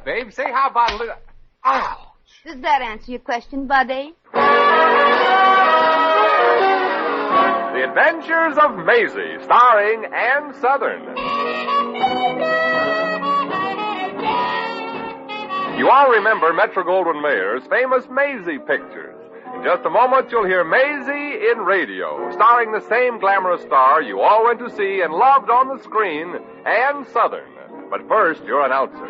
babe. Say, how about a little... Ouch! Does that answer your question, Buddy? The Adventures of Maisie, starring Ann Southern. You all remember Metro-Goldwyn-Mayer's famous Maisie pictures. In just a moment, you'll hear Maisie in radio, starring the same glamorous star you all went to see and loved on the screen, Ann Southern. But first, your announcer.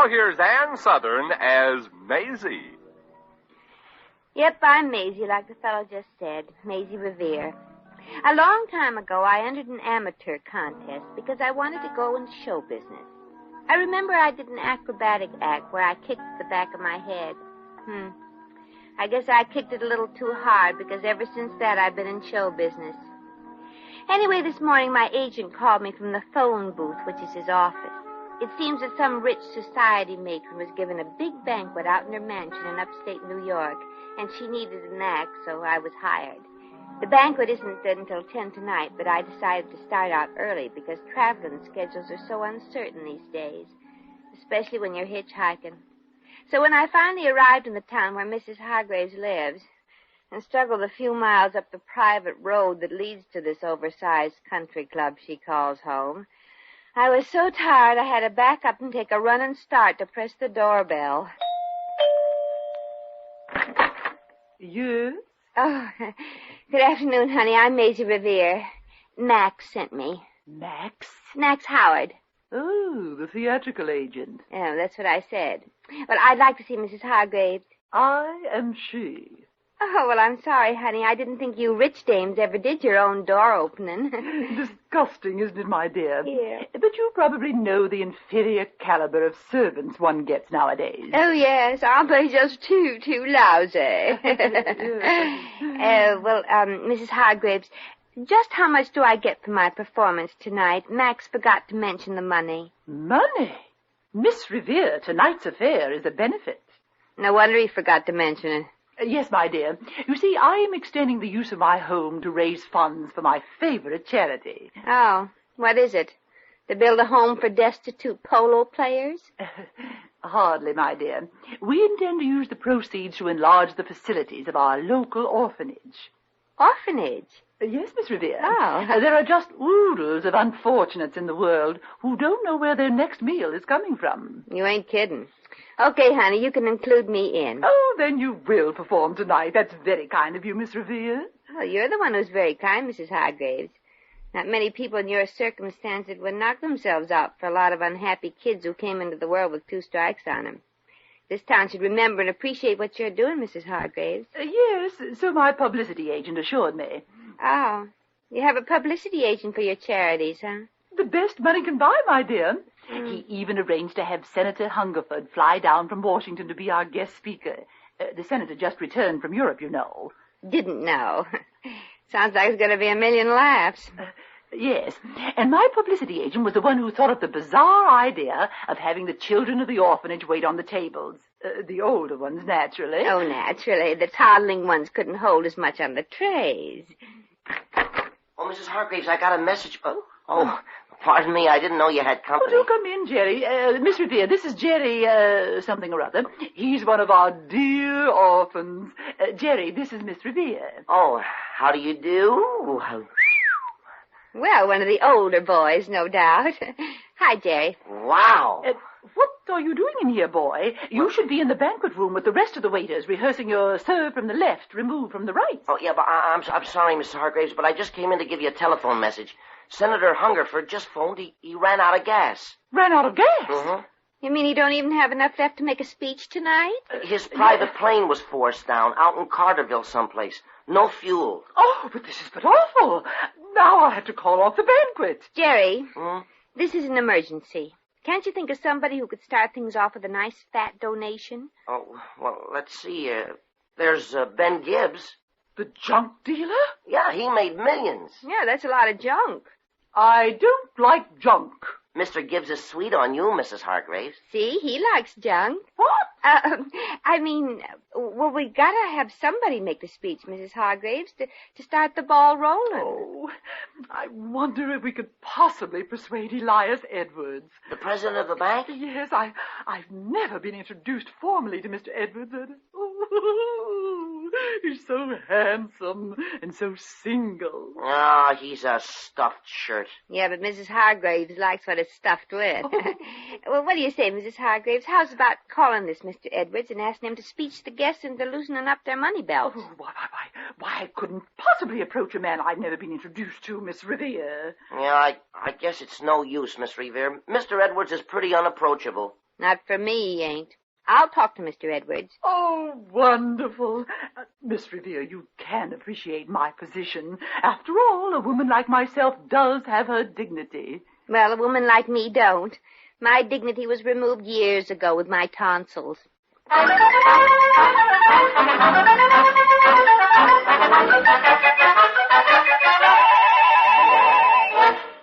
Here's Ann Southern as Maisie. Yep, I'm Maisie, like the fellow just said. Maisie Revere. A long time ago, I entered an amateur contest because I wanted to go into show business. I remember I did an acrobatic act where I kicked the back of my head. I guess I kicked it a little too hard because ever since that I've been in show business. Anyway, this morning my agent called me from the phone booth, which is his office. It seems that some rich society matron was given a big banquet out in her mansion in upstate New York, and she needed an act, so I was hired. The banquet isn't until 10 tonight, but I decided to start out early because traveling schedules are so uncertain these days, especially when you're hitchhiking. So when I finally arrived in the town where Mrs. Hargraves lives and struggled a few miles up the private road that leads to this oversized country club she calls home, I was so tired I had to back up and take a running start to press the doorbell. Yes? Oh, good afternoon, honey. I'm Maisie Revere. Max sent me. Max? Max Howard. Oh, the theatrical agent. Oh, that's what I said. Well, I'd like to see Mrs. Hargraves. I am she. Oh, well, I'm sorry, honey. I didn't think you rich dames ever did your own door opening. Disgusting, isn't it, my dear? Yeah. But you probably know the inferior caliber of servants one gets nowadays. Oh, yes. Aren't they just too lousy? Mrs. Hargraves, just how much do I get for my performance tonight? Max forgot to mention the money. Money? Miss Revere, tonight's affair is a benefit. No wonder he forgot to mention it. Yes, my dear. You see, I am extending the use of my home to raise funds for my favorite charity. Oh, what is it? To build a home for destitute polo players? Hardly, my dear. We intend to use the proceeds to enlarge the facilities of our local orphanage. Orphanage? Yes, Miss Revere. Oh. There are just oodles of unfortunates in the world who don't know where their next meal is coming from. You ain't kidding. Okay, honey, you can include me in. Oh, then you will perform tonight. That's very kind of you, Miss Revere. Well, you're the one who's very kind, Mrs. Hargraves. Not many people in your circumstances would knock themselves out for a lot of unhappy kids who came into the world with 2 strikes on them. This town should remember and appreciate what you're doing, Mrs. Hargraves. Yes, so my publicity agent assured me. Oh, you have a publicity agent for your charities, huh? The best money can buy, my dear. He even arranged to have Senator Hungerford fly down from Washington to be our guest speaker. The senator just returned from Europe, you know. Didn't know. Sounds like it's going to be a million laughs. Yes, and my publicity agent was the one who thought of the bizarre idea of having the children of the orphanage wait on the tables. The older ones, naturally. Oh, naturally. The toddling ones couldn't hold as much on the trays. Oh, Mrs. Hargraves, I got a message. Oh, pardon me, I didn't know you had company. Oh, do come in, Jerry. Miss Revere, this is Jerry, something or other. He's one of our dear orphans. Jerry, this is Miss Revere. Oh, how do you do? Well, one of the older boys, no doubt. Hi, Jerry. Wow. What are you doing in here, boy? You should be in the banquet room with the rest of the waiters, rehearsing your serve from the left, remove from the right. Oh, yeah, but I'm sorry, Mrs. Hargraves, but I just came in to give you a telephone message. Senator Hungerford just phoned. He ran out of gas. Ran out of gas? Mm-hmm. You mean he don't even have enough left to make a speech tonight? His private plane was forced down out in Carterville someplace. No fuel. Oh, but this is but awful. Now I'll have to call off the banquet. Jerry, Hmm? this is an emergency. Can't you think of somebody who could start things off with a nice fat donation? Oh, well, let's see. There's Ben Gibbs. The junk dealer? Yeah, he made millions. Yeah, that's a lot of junk. I don't like junk. Mr. Gibbs is sweet on you, Mrs. Hargraves. See, he likes junk. What? Well, we gotta have somebody make the speech, Mrs. Hargraves, to start the ball rolling. Oh, I wonder if we could possibly persuade Elias Edwards. The president of the bank? Yes, I've never been introduced formally to Mr. Edwards. Oh, he's so handsome and so single. Ah, he's a stuffed shirt. Yeah, but Mrs. Hargraves likes what it's stuffed with. Well, what do you say, Mrs. Hargraves? How's about calling this Mr. Edwards and asking him to speech the guests into loosening up their money belts? Oh, why, I couldn't possibly approach a man I've never been introduced to, Miss Revere. Yeah, I guess it's no use, Miss Revere. Mr. Edwards is pretty unapproachable. Not for me, he ain't. I'll talk to Mr. Edwards. Oh, wonderful. Miss Revere, you can appreciate my position. After all, a woman like myself does have her dignity. Well, a woman like me don't. My dignity was removed years ago with my tonsils.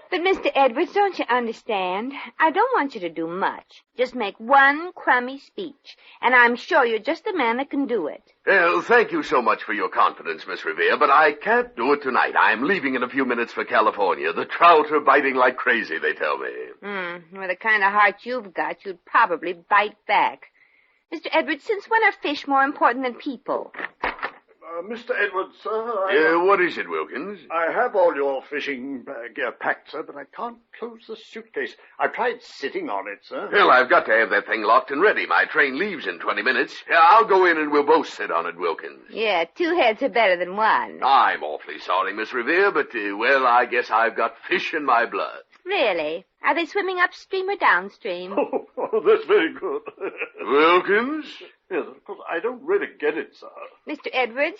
But, Mr. Edwards, don't you understand? I don't want you to do much. Just make one crummy speech. And I'm sure you're just the man that can do it. Well, thank you so much for your confidence, Miss Revere, but I can't do it tonight. I'm leaving in a few minutes for California. The trout are biting like crazy, they tell me. With the kind of heart you've got, you'd probably bite back. Mr. Edwards, since when are fish more important than people? Mr. Edwards, sir, What is it, Wilkins? I have all your fishing gear packed, sir, but I can't close the suitcase. I've tried sitting on it, sir. Well, I've got to have that thing locked and ready. My train leaves in 20 minutes. I'll go in and we'll both sit on it, Wilkins. Yeah, two heads are better than one. I'm awfully sorry, Miss Revere, but, well, I guess I've got fish in my blood. Really? Are they swimming upstream or downstream? Oh, that's very good. Wilkins? Yes, of course, I don't really get it, sir. Mr. Edwards,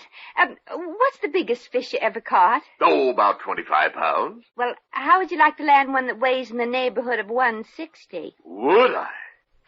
what's the biggest fish you ever caught? Oh, about 25 pounds. Well, how would you like to land one that weighs in the neighborhood of 160? Would I?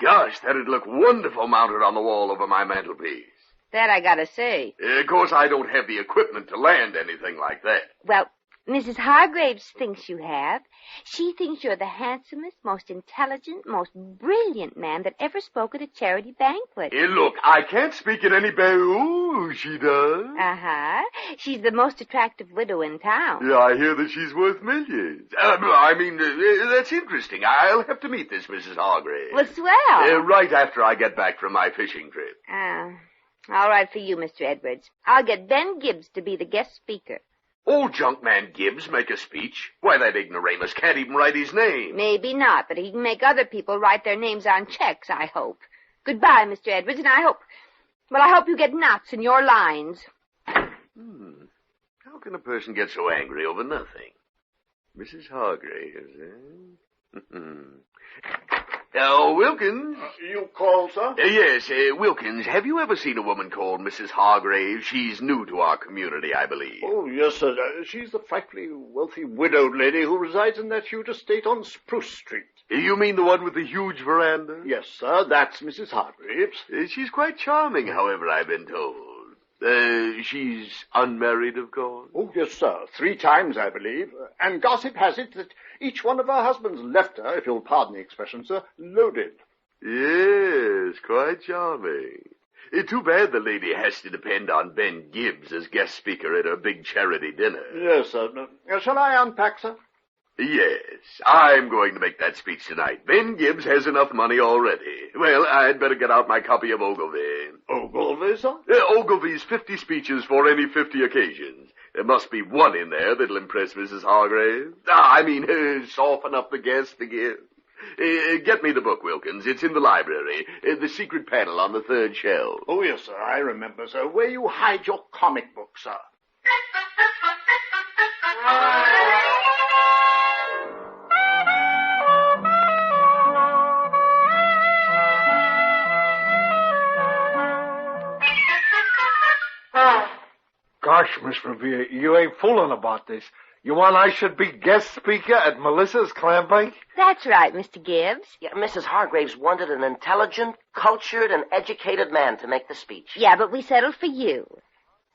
Gosh, that'd look wonderful mounted on the wall over my mantelpiece. That I gotta say. Of course, I don't have the equipment to land anything like that. Well, Mrs. Hargraves thinks you have. She thinks you're the handsomest, most intelligent, most brilliant man that ever spoke at a charity banquet. Hey, look, I can't speak at any Oh, she does. Uh-huh. She's the most attractive widow in town. Yeah, I hear that she's worth millions. That's interesting. I'll have to meet this Mrs. Hargraves. Well, swell. Right after I get back from my fishing trip. All right for you, Mr. Edwards. I'll get Ben Gibbs to be the guest speaker. Old Junkman Gibbs make a speech? Why, that ignoramus can't even write his name. Maybe not, but he can make other people write their names on checks, I hope. Goodbye, Mr. Edwards, and I hope you get knots in your lines. How can a person get so angry over nothing? Mrs. Hargraves, eh? Oh, Wilkins. You called, sir? Yes, Wilkins, have you ever seen a woman called Mrs. Hargraves? She's new to our community, I believe. Oh, yes, sir. She's the frightfully wealthy widowed lady who resides in that huge estate on Spruce Street. You mean the one with the huge veranda? Yes, sir. That's Mrs. Hargraves. She's quite charming, however, I've been told. She's unmarried, of course? Oh, yes, sir. 3 times, I believe. And gossip has it that each one of her husbands left her, if you'll pardon the expression, sir, loaded. Yes, quite charming. Too bad the lady has to depend on Ben Gibbs as guest speaker at her big charity dinner. Yes, sir. Shall I unpack, sir? Yes, I'm going to make that speech tonight. Ben Gibbs has enough money already. Well, I'd better get out my copy of Ogilvy. Ogilvy, sir? Ogilvy's 50 speeches for any 50 occasions. There must be one in there that'll impress Mrs. Hargraves. Soften up the guests to give. Get me the book, Wilkins. It's in the library. The secret panel on the 3rd shelf. Oh, yes, sir. I remember, sir. Where you hide your comic books, sir. Gosh, Miss Revere, you ain't fooling about this. You want I should be guest speaker at Melissa's clam bake? That's right, Mr. Gibbs. Yeah, Mrs. Hargraves wanted an intelligent, cultured, and educated man to make the speech. Yeah, but we settled for you.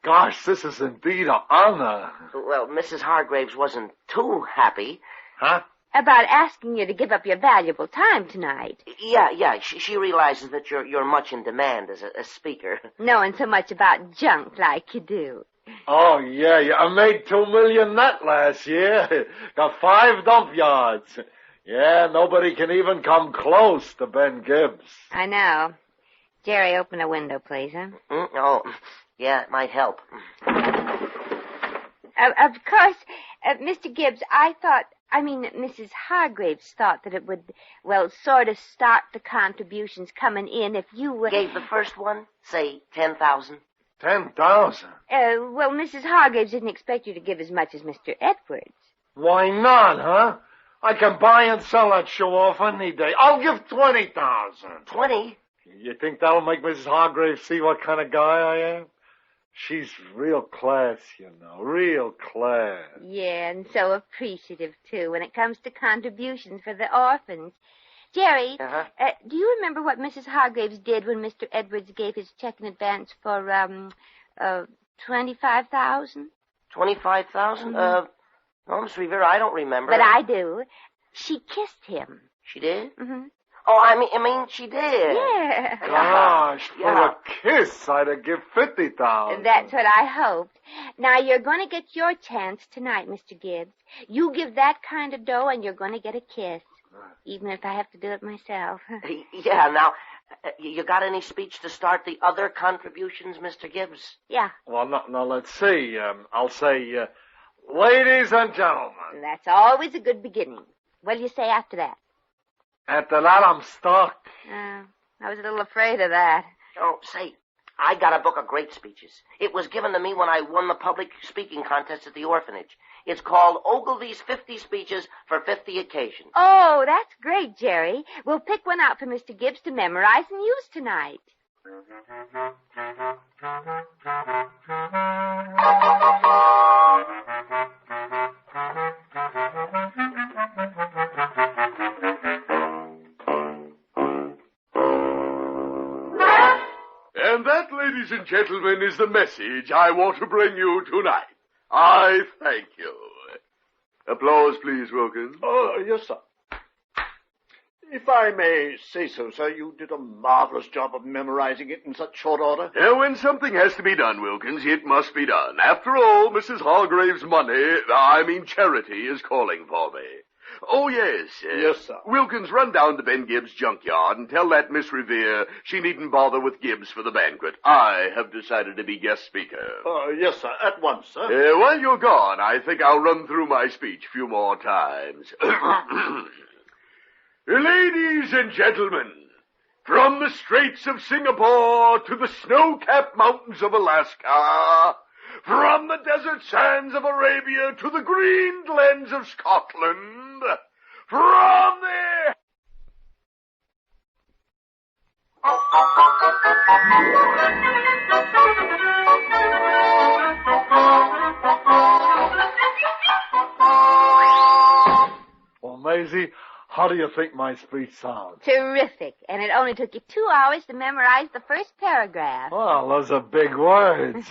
Gosh, this is indeed an honor. Well, Mrs. Hargraves wasn't too happy. Huh? About asking you to give up your valuable time tonight. Yeah. She realizes that you're much in demand as a speaker. Knowing so much about junk like you do. Oh, yeah, I made $2 million net last year. Got 5 dump yards. Yeah, nobody can even come close to Ben Gibbs. I know. Jerry, open a window, please, huh? Oh, yeah, it might help. Of course, Mr. Gibbs, Mrs. Hargraves thought that it would, sort of start the contributions coming in if you... Gave the first one, say, 10,000. 10,000? Mrs. Hargraves didn't expect you to give as much as Mr. Edwards. Why not, huh? I can buy and sell that show off any day. I'll give 20,000. 20? You think that'll make Mrs. Hargraves see what kind of guy I am? She's real class, you know, real class. Yeah, and so appreciative, too, when it comes to contributions for the orphans. Jerry, do you remember what Mrs. Hargraves did when Mr. Edwards gave his check in advance for, 25,000? 25,000? No, Miss Rivera, I don't remember. But I do. She kissed him. She did? Mm-hmm. Oh, I mean, she did. Yeah. Gosh, for a kiss, I'd have give 50,000. That's what I hoped. Now, you're going to get your chance tonight, Mr. Gibbs. You give that kind of dough, and you're going to get a kiss. Even if I have to do it myself. Yeah, now, you got any speech to start the other contributions, Mr. Gibbs? Yeah. Well, now let's see. I'll say, ladies and gentlemen. That's always a good beginning. What'll you say after that? After that, I'm stuck. I was a little afraid of that. Oh, say, I got a book of great speeches. It was given to me when I won the public speaking contest at the orphanage. It's called Ogilvy's 50 Speeches for 50 Occasions. Oh, that's great, Jerry. We'll pick one out for Mr. Gibbs to memorize and use tonight. And that, ladies and gentlemen, is the message I want to bring you tonight. I thank you. Applause, please, Wilkins. Oh, yes, sir. If I may say so, sir, you did a marvelous job of memorizing it in such short order. When something has to be done, Wilkins, it must be done. After all, Mrs. Hargraves' charity is calling for me. Oh, yes. Yes, sir. Wilkins, run down to Ben Gibbs' junkyard and tell that Miss Revere she needn't bother with Gibbs for the banquet. I have decided to be guest speaker. Yes, sir. At once, sir. While you're gone, I think I'll run through my speech a few more times. Ladies and gentlemen, from the Straits of Singapore to the snow-capped mountains of Alaska, from the desert sands of Arabia to the green glens of Scotland, from the... Well, Maisie, how do you think my speech sounds? Terrific. And it only took you 2 hours to memorize the first paragraph. Well, those are big words.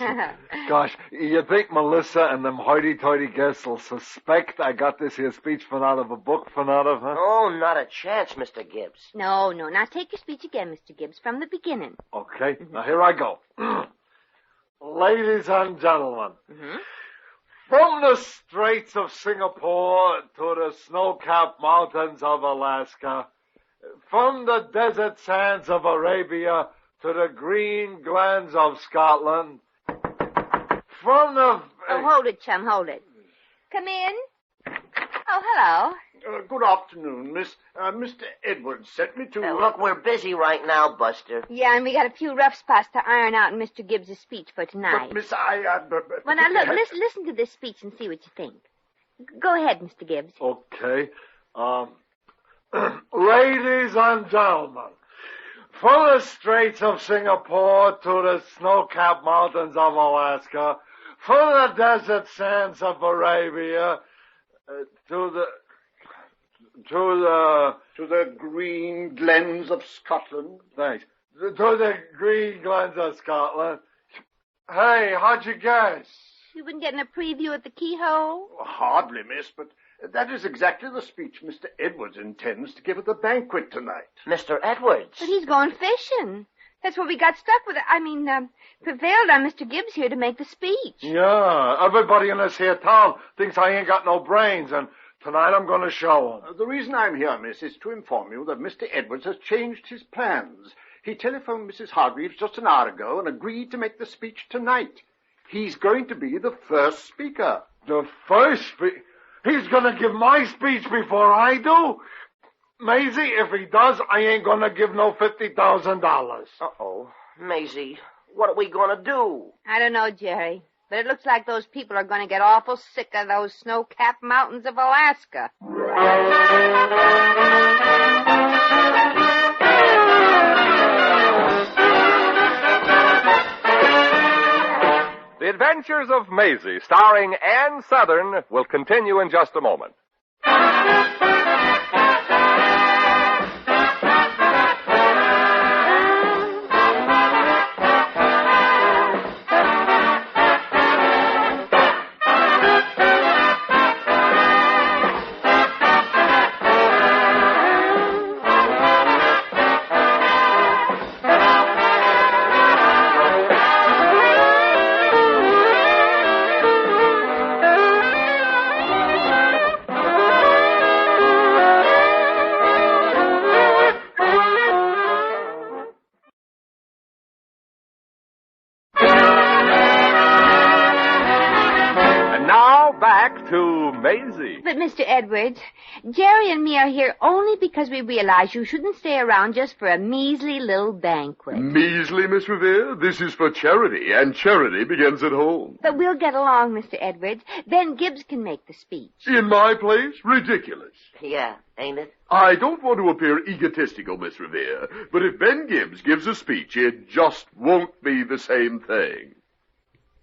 Gosh, you think Melissa and them hoity-toity guests will suspect I got this here speech out of a book out of, huh? Oh, not a chance, Mr. Gibbs. No. Now take your speech again, Mr. Gibbs, from the beginning. Okay, now here I go. Ladies and gentlemen, from the Straits of Singapore to the snow-capped mountains of Alaska, from the desert sands of Arabia to the green glens of Scotland, from the... Oh, hold it, chum, hold it. Come in. Oh, hello. Good afternoon, miss. Mr. Edwards sent me to... Look, we're busy right now, Buster. Yeah, and we got a few rough spots to iron out in Mr. Gibbs' speech for tonight. But, miss, Well, now, look, listen to this speech and see what you think. Go ahead, Mr. Gibbs. Okay. Ladies and gentlemen, from the Straits of Singapore to the snow-capped mountains of Alaska, From the desert sands of Arabia to the green glens of Scotland. Thanks. To the green glens of Scotland. Hey, how'd you guess? You've been getting a preview at the keyhole? Hardly, miss, but that is exactly the speech Mr. Edwards intends to give at the banquet tonight. Mr. Edwards? But he's going fishing. That's what we got stuck with. Prevailed on Mr. Gibbs here to make the speech. Yeah, everybody in this here town thinks I ain't got no brains, and tonight I'm going to show 'em. The reason I'm here, miss, is to inform you that Mr. Edwards has changed his plans. He telephoned Mrs. Hargraves just an hour ago and agreed to make the speech tonight. He's going to be the first speaker. The first speech? He's going to give my speech before I do? Maisie, if he does, I ain't going to give no $50,000. Uh-oh. Maisie, what are we going to do? I don't know, Jerry. But it looks like those people are going to get awful sick of those snow-capped mountains of Alaska. The Adventures of Maisie, starring Ann Southern, will continue in just a moment. Back to Maisie. But, Mr. Edwards, Jerry and me are here only because we realize you shouldn't stay around just for a measly little banquet. Measly, Miss Revere? This is for charity, and charity begins at home. But we'll get along, Mr. Edwards. Ben Gibbs can make the speech. In my place? Ridiculous. Yeah, ain't it? I don't want to appear egotistical, Miss Revere, but if Ben Gibbs gives a speech, it just won't be the same thing.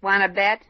Want to bet?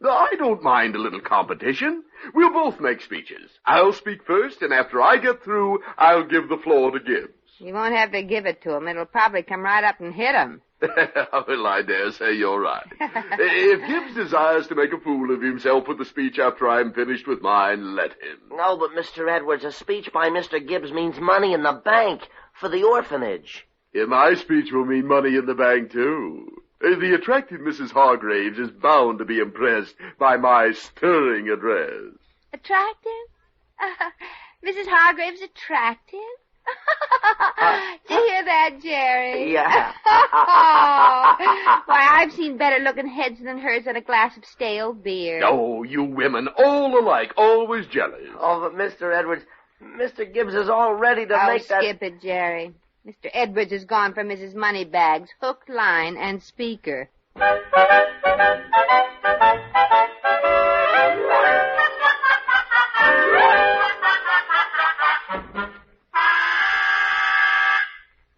I don't mind a little competition. We'll both make speeches. I'll speak first, and after I get through, I'll give the floor to Gibbs. You won't have to give it to him. It'll probably come right up and hit him. Well, I dare say you're right. If Gibbs desires to make a fool of himself with the speech after I'm finished with mine, let him. No, but Mr. Edwards, a speech by Mr. Gibbs means money in the bank for the orphanage. My speech will mean money in the bank, too. The attractive Mrs. Hargraves is bound to be impressed by my stirring address. Attractive? Mrs. Hargraves attractive? Did you hear that, Jerry? Yeah. Why, I've seen better-looking heads than hers and a glass of stale beer. Oh, you women, all alike, always jealous. Oh, but Mr. Edwards, Mr. Gibbs is all ready to make that... skip it, Jerry. Mr. Edwards has gone for Mrs. Moneybags, hook, line, and speaker.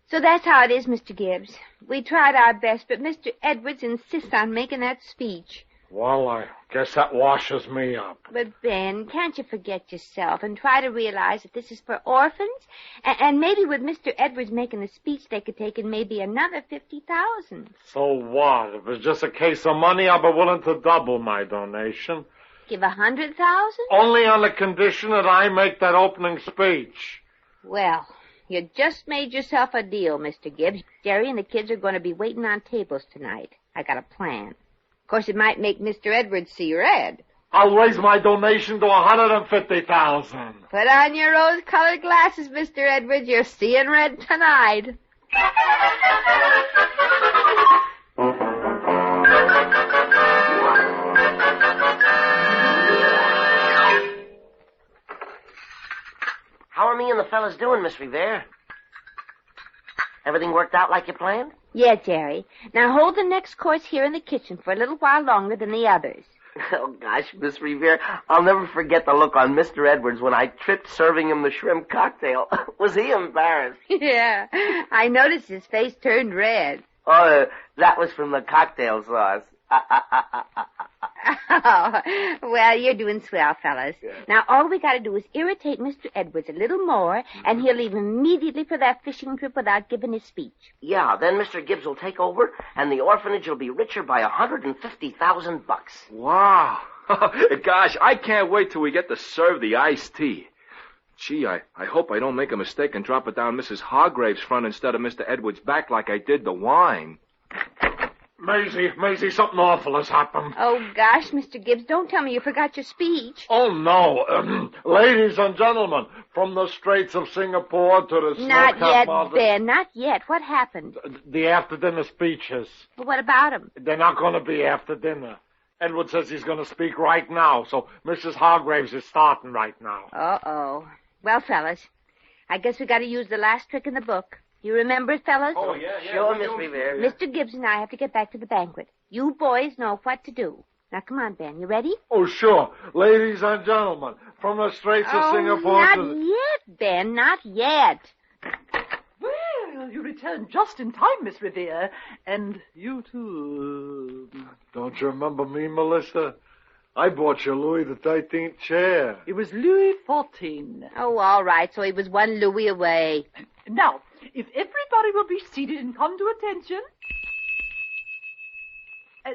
So that's how it is, Mr. Gibbs. We tried our best, but Mr. Edwards insists on making that speech. Well, I guess that washes me up. But, Ben, can't you forget yourself and try to realize that this is for orphans? And maybe with Mr. Edwards making the speech, they could take in maybe another $50,000. So what? If it's just a case of money, I'll be willing to double my donation. Give $100,000? Only on the condition that I make that opening speech. Well, you just made yourself a deal, Mr. Gibbs. Jerry and the kids are going to be waiting on tables tonight. I got a plan. Of course, it might make Mr. Edwards see red. I'll raise my donation to $150,000. Put on your rose-colored glasses, Mr. Edwards. You're seeing red tonight. How are me and the fellas doing, Miss Revere? Everything worked out like you planned? Yeah, Jerry. Now hold the next course here in the kitchen for a little while longer than the others. Oh, gosh, Miss Revere, I'll never forget the look on Mr. Edwards when I tripped serving him the shrimp cocktail. Was he embarrassed? Yeah, I noticed his face turned red. Oh, that was from the cocktail sauce. Oh, well, you're doing swell, fellas. Yeah. Now, all we got to do is irritate Mr. Edwards a little more, and he'll leave immediately for that fishing trip without giving his speech. Yeah, then Mr. Gibbs will take over, and the orphanage will be richer by $150,000. Wow. Gosh, I can't wait till we get to serve the iced tea. Gee, I hope I don't make a mistake and drop it down Mrs. Hargraves' front instead of Mr. Edwards' back like I did the wine. Maisie, something awful has happened. Oh, gosh, Mr. Gibbs, don't tell me you forgot your speech. Oh, no. Ladies and gentlemen, from the Straits of Singapore to the Not snow-capped yet, mountains... Ben, not yet. What happened? The after-dinner speeches. Well, what about him? They're not going to be after dinner. Edward says he's going to speak right now, so Mrs. Hargraves is starting right now. Uh-oh. Well, fellas, I guess we got to use the last trick in the book. You remember it, fellas? Oh, yeah. Sure, Miss Revere. Mr. Gibbs and I have to get back to the banquet. You boys know what to do. Now, come on, Ben. You ready? Oh, sure. Ladies and gentlemen, from the Straits of Singapore not to... yet, Ben, not yet. Well, you returned just in time, Miss Revere. And you, too. Don't you remember me, Melissa? I bought you Louis the 13th chair. It was Louis XIV. Oh, all right, so he was one Louis away. Now, if everybody will be seated and come to attention...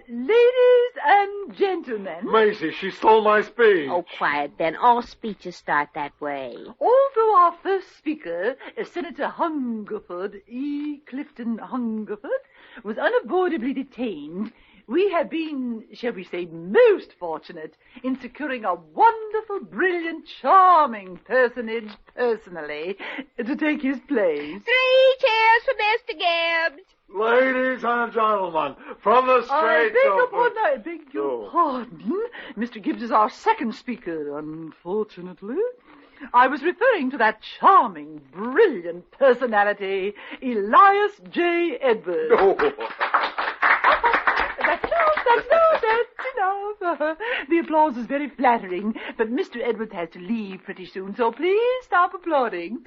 ladies and gentlemen... Maisie, she stole my speech. Oh, quiet, Ben. All speeches start that way. Although our first speaker, Senator Hungerford, E. Clifton Hungerford, was unavoidably detained, we have been, shall we say, most fortunate in securing a wonderful, brilliant, charming personage personally to take his place. 3 cheers for Mr. Gibbs. Ladies and gentlemen, from the Straits I beg your pardon. Mr. Gibbs is our second speaker, unfortunately. I was referring to that charming, brilliant personality, Elias J. Edwards. That's enough. The applause is very flattering, but Mr. Edwards has to leave pretty soon, so please stop applauding.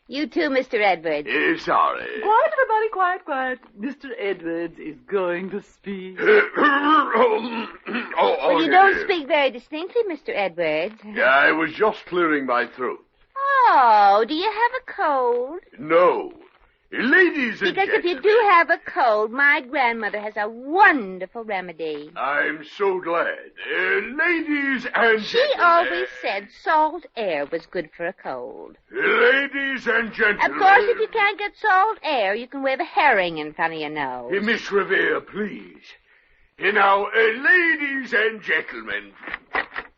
You too, Mr. Edwards. Sorry. Quiet, everybody, quiet. Mr. Edwards is going to speak. Well, you don't speak very distinctly, Mr. Edwards. Yeah, I was just clearing my throat. Oh, do you have a cold? No. Ladies and Because if you do have a cold, my grandmother has a wonderful remedy. I'm so glad. Ladies and She gentlemen. always said salt air was good for a cold. Ladies and gentlemen. Of course, if you can't get salt air, you can wave a herring in front of your nose. Miss Revere, please. Now, ladies and gentlemen,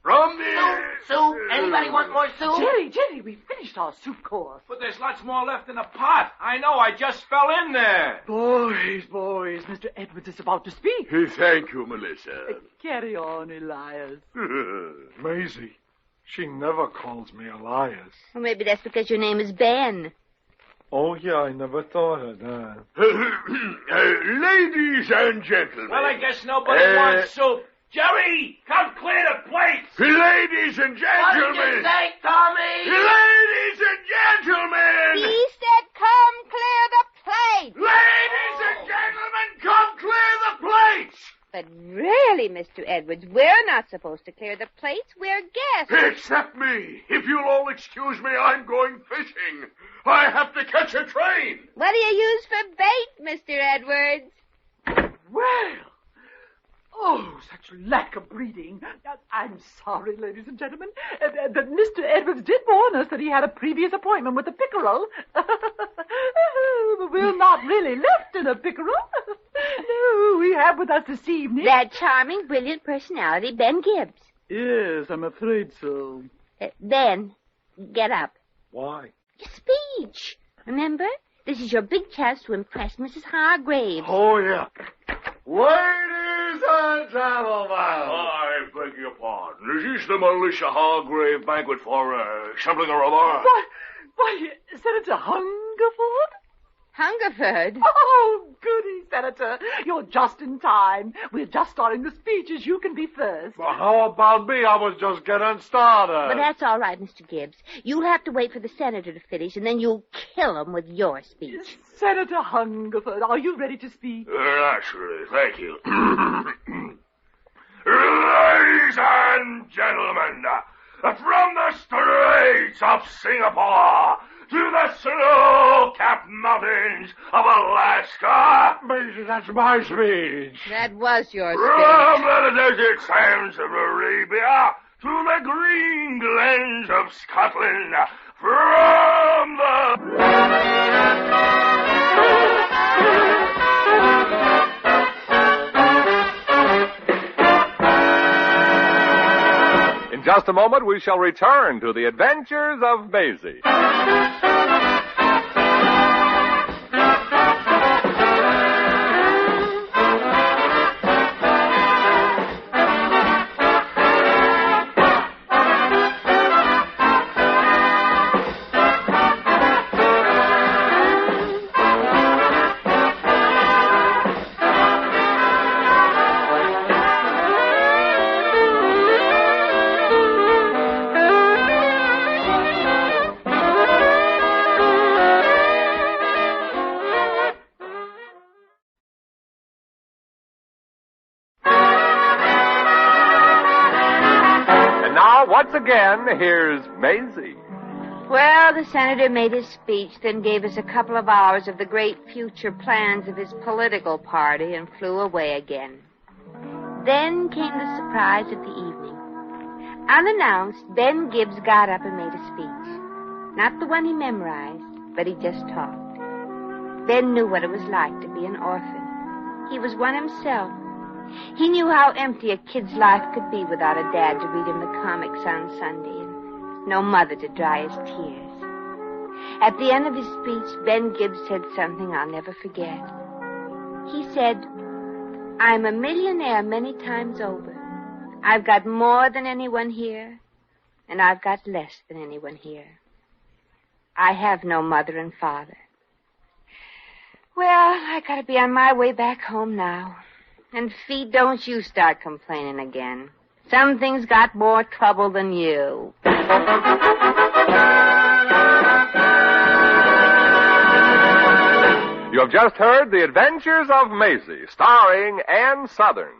from the... Soup? Anybody want more soup? Jerry, we finished our soup course. But there's lots more left in the pot. I know, I just fell in there. Boys, Mr. Edwards is about to speak. Thank you, Melissa. Carry on, Elias. Maisie, she never calls me Elias. Well, maybe that's because your name is Ben. Oh, yeah, I never thought of that. Ladies and gentlemen. Well, I guess nobody wants soup. Jerry, come clear the plates. Ladies and What did you gentlemen. say, Tommy? Ladies and gentlemen. He said, come clear the plate. Ladies and gentlemen, come clear the plates. But really, Mr. Edwards, we're not supposed to clear the plates. We're guests. Except me. If you'll all excuse me, I'm going fishing. I have to catch a train. What do you use for bait, Mr. Edwards? Well, such lack of breeding. I'm sorry, ladies and gentlemen, but Mr. Edwards did warn us that he had a previous appointment with the pickerel. We're not really left in a pickerel. No, we have with us this evening... That charming, brilliant personality, Ben Gibbs. Yes, I'm afraid so. Ben, get up. Why? Your speech. Remember? This is your big chance to impress Mrs. Hargraves. Oh, yeah. Ladies and gentlemen. I beg your pardon. Is this the Melissa Hargraves Banquet for something or other? Why, Senator Hungerford? Hungerford? Oh, goody, Senator. You're just in time. We're just starting the speeches. You can be first. Well, how about me? I was just getting started. But that's all right, Mr. Gibbs. You'll have to wait for the senator to finish, and then you'll kill him with your speech. Senator Hungerford, are you ready to speak? Naturally, thank you. Ladies and gentlemen, from the Straits of Singapore to the snow-capped mountains of Alaska. Maisie, that's my speech. That was your From speech. the desert sands of Arabia to the green glens of Scotland. From the... In just a moment, we shall return to the adventures of Maisie. Once again, here's Maisie. Well, the senator made his speech, then gave us a couple of hours of the great future plans of his political party and flew away again. Then came the surprise of the evening. Unannounced, Ben Gibbs got up and made a speech. Not the one he memorized, but he just talked. Ben knew what it was like to be an orphan. He was one himself. He knew how empty a kid's life could be without a dad to read him the comics on Sunday and no mother to dry his tears. At the end of his speech, Ben Gibbs said something I'll never forget. He said, "I'm a millionaire many times over. I've got more than anyone here, and I've got less than anyone here. I have no mother and father. Well, I gotta be on my way back home now. And, Fee, don't you start complaining again. Some things got more trouble than you." You have just heard The Adventures of Maisie, starring Ann Southern.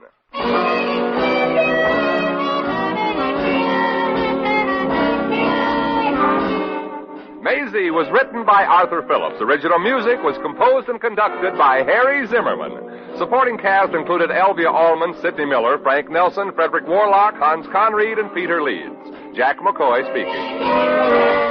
Maisie was written by Arthur Phillips. Original music was composed and conducted by Harry Zimmerman. Supporting cast included Elvia Allman, Sidney Miller, Frank Nelson, Frederick Warlock, Hans Conried, and Peter Leeds. Jack McCoy speaking.